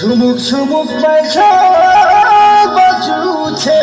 ঝুমুক ঝুমুক পয়সা বাজুছে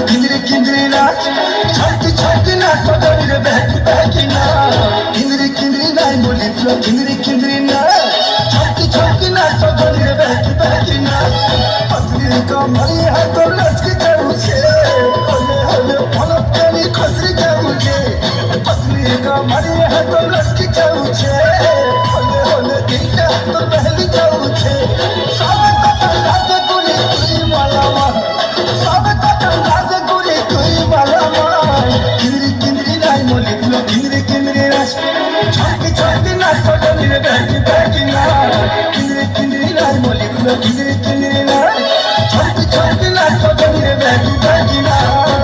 किंद्री किंद्री नाच छटकी छटकी नाच पगड़ी रे बहकी बहकी नाच किंद्री किंद्री नाच बोली फ्लो किंद्री किंद्री नाच छटकी छटकी नाच पगड़ी रे बहकी बहकी नाच पतली कमरी है तो लचकी जाऊ छे होले होले पलक कनी खसरी जाऊ छे पतली कमरी है तो लचकी जाऊ छे होले होले दिलका तो बहली जाऊ छे सब का लागे गुली तुई मालावा सब का लागे गुली तुई मालावा किंद्री किंद्री नाच मोली फ्लो किंद्री किंद्री नाच छटकी छटकी नाच पगड़ी रे बहकी बहकी नाच किंद्री किंद्री नाच मोली फ्लो किंद्री किंद्री नाच छटकी छटकी नाच पगड़ी रे बहकी बहकी नाच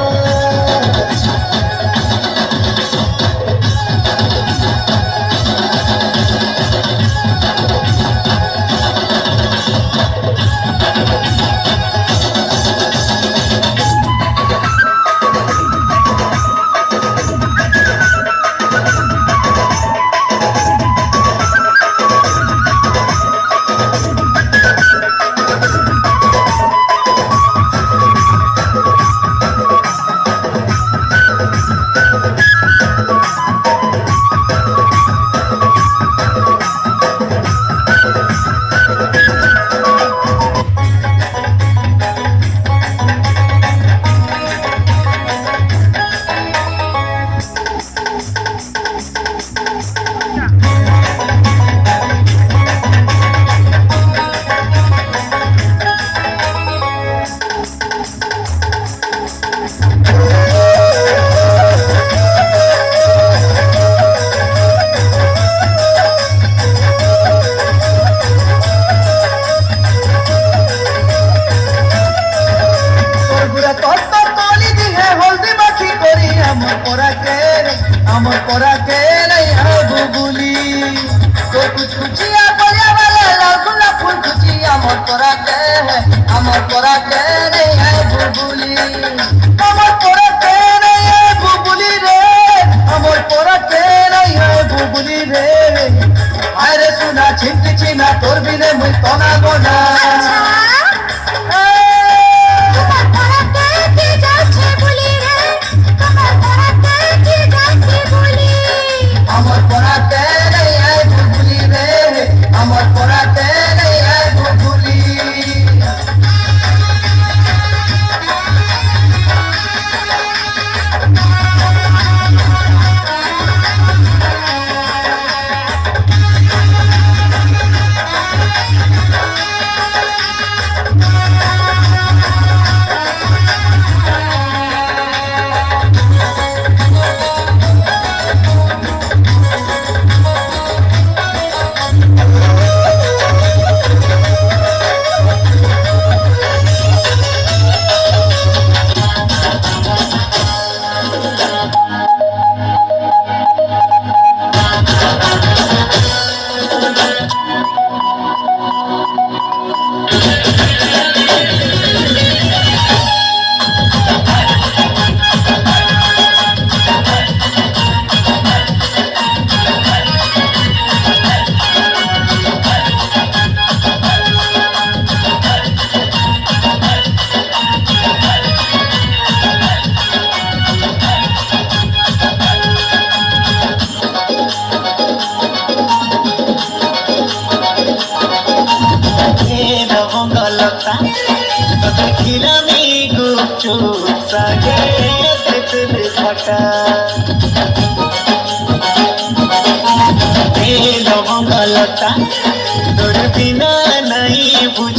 আমার পরা কে নাই বুবুলি তো কুছ কুচিয়া বলিয়া वाला लाल गुलाब फूल कुची আমার পরা কে নাই বুবুলি আমার পরা কে নাই বুবুলি রে আমার পরা কে নাই বুবুলি রে আরে সুনা ছিনতে চিনা তোর বিনে মুই তনা গোনা देखिलामी गुपचुप सागे तितल घटा लवंग लता तोर बिना नहीं बुझ